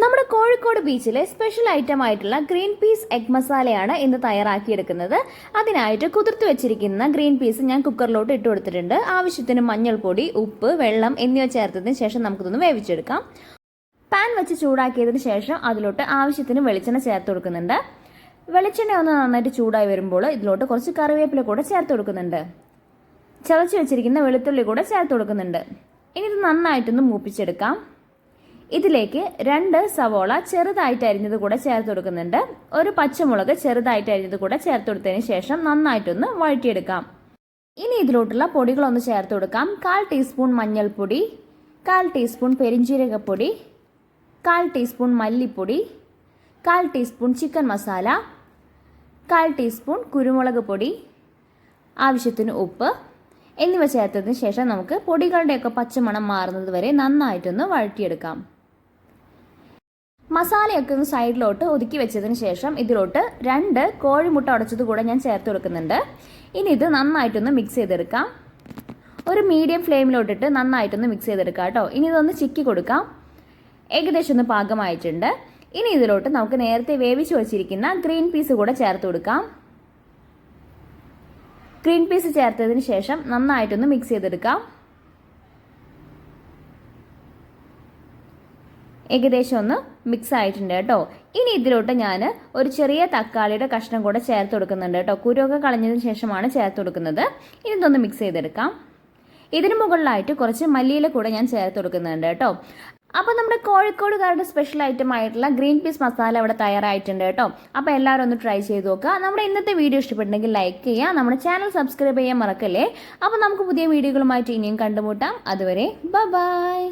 നമ്മുടെ കോഴിക്കോട് ബീച്ചിലെ special item ആയിട്ടുള്ള ഗ്രീൻ പീസ് എഗ് മസാലയാണ് ഇന്ന് തയ്യാറാക്കിയെടുക്കുന്നത്. അതിനായിട്ട് കുതിർത്ത് വെച്ചിരിക്കുന്ന ഗ്രീൻ പീസ് ഞാൻ കുക്കറിലോട്ട് ഇട്ട് കൊടുത്തിട്ടുണ്ട്. ആവശ്യത്തിന് മഞ്ഞൾപ്പൊടി, ഉപ്പ്, വെള്ളം എന്നിവ ചേർത്തതിന് ശേഷം നമുക്കിതൊന്ന് വേവിച്ചെടുക്കാം. പാൻ വെച്ച് ചൂടാക്കിയതിന് ശേഷം അതിലോട്ട് ആവശ്യത്തിന് വെളിച്ചെണ്ണ ചേർത്ത് കൊടുക്കുന്നുണ്ട്. വെളിച്ചെണ്ണ ഒന്ന് നന്നായിട്ട് ചൂടായി വരുമ്പോൾ ഇതിലോട്ട് കുറച്ച് കറിവേപ്പില കൂടെ ചേർത്ത് കൊടുക്കുന്നുണ്ട്. ചതച്ച് വെച്ചിരിക്കുന്ന വെളുത്തുള്ളി കൂടെ ചേർത്ത് കൊടുക്കുന്നുണ്ട്. ഇനി ഇത് നന്നായിട്ടൊന്ന് മൂപ്പിച്ചെടുക്കാം. ഇതിലേക്ക് 2 സവോള ചെറുതായിട്ട് അരിഞ്ഞത് കൂടെ ചേർത്ത് കൊടുക്കുന്നുണ്ട്. ഒരു പച്ചമുളക് ചെറുതായിട്ട് അരിഞ്ഞത് കൂടെ ചേർത്ത് കൊടുത്തതിന് ശേഷം നന്നായിട്ടൊന്ന് വഴറ്റിയെടുക്കാം. ഇനി ഇതിലോട്ടുള്ള പൊടികളൊന്ന് ചേർത്ത് കൊടുക്കാം. 1/4 ടീസ്പൂൺ മഞ്ഞൾപ്പൊടി, 1/4 ടീസ്പൂൺ പെരിഞ്ജീരകപ്പൊടി, 1/4 ടീസ്പൂൺ മല്ലിപ്പൊടി, 1/4 ടീസ്പൂൺ ചിക്കൻ മസാല, 1/4 ടീസ്പൂൺ കുരുമുളക് പൊടി, ആവശ്യത്തിന് ഉപ്പ് എന്നിവ ചേർത്തതിന് ശേഷം നമുക്ക് പൊടികളുടെയൊക്കെ പച്ചമണം മാറുന്നത് വരെ നന്നായിട്ടൊന്ന് വഴറ്റിയെടുക്കാം. മസാലയൊക്കെ ഒന്ന് സൈഡിലോട്ട് ഒതുക്കി വെച്ചതിന് ശേഷം ഇതിലോട്ട് 2 കോഴിമുട്ട ഉടച്ചത് കൂടെ ഞാൻ ചേർത്ത് കൊടുക്കുന്നുണ്ട്. ഇനി ഇത് നന്നായിട്ടൊന്ന് മിക്സ് ചെയ്തെടുക്കാം. ഒരു മീഡിയം ഫ്ലെയിമിലോട്ടിട്ട് നന്നായിട്ടൊന്ന് മിക്സ് ചെയ്തെടുക്കാം കേട്ടോ. ഇനി ഇതൊന്ന് ചിക്കി കൊടുക്കാം. ഏകദേശം ഒന്ന് പാകമായിട്ടുണ്ട്. ഇനി ഇതിലോട്ട് നമുക്ക് നേരത്തെ വേവിച്ച് വെച്ചിരിക്കുന്ന ഗ്രീൻ പീസ് കൂടെ ചേർത്ത് കൊടുക്കാം. ഗ്രീൻ പീസ് ചേർത്തതിന് ശേഷം നന്നായിട്ടൊന്ന് മിക്സ് ചെയ്തെടുക്കാം. ഏകദേശം ഒന്ന് മിക്സ് ആയിട്ടുണ്ട് കേട്ടോ. ഇനി ഇതിലോട്ട് ഞാൻ ഒരു ചെറിയ തക്കാളിയുടെ കഷ്ണം കൂടെ ചേർത്ത് കൊടുക്കുന്നുണ്ട് കേട്ടോ. കുരുവൊക്കെ കളഞ്ഞതിന് ശേഷമാണ് ചേർത്ത് കൊടുക്കുന്നത്. ഇനി ഇതൊന്ന് മിക്സ് ചെയ്തെടുക്കാം. ഇതിന് മുകളിലായിട്ട് കുറച്ച് മല്ലിയില കൂടെ ഞാൻ ചേർത്ത് കൊടുക്കുന്നുണ്ട് കേട്ടോ. അപ്പോൾ നമ്മുടെ കോഴിക്കോടുകാരുടെ സ്പെഷ്യൽ ഐറ്റം ആയിട്ടുള്ള ഗ്രീൻ പീസ് മസാല ഇവിടെ തയ്യാറായിട്ടുണ്ട് കേട്ടോ. അപ്പോൾ എല്ലാവരും ഒന്ന് ട്രൈ ചെയ്ത് നോക്കുക. നമ്മുടെ ഇന്നത്തെ വീഡിയോ ഇഷ്ടപ്പെട്ടെങ്കിൽ ലൈക്ക് ചെയ്യുക. നമ്മുടെ ചാനൽ സബ്സ്ക്രൈബ് ചെയ്യാൻ മറക്കല്ലേ. അപ്പോൾ നമുക്ക് പുതിയ വീഡിയോകളുമായിട്ട് ഇനിയും കണ്ടുമുട്ടാം. അതുവരെ ബൈ.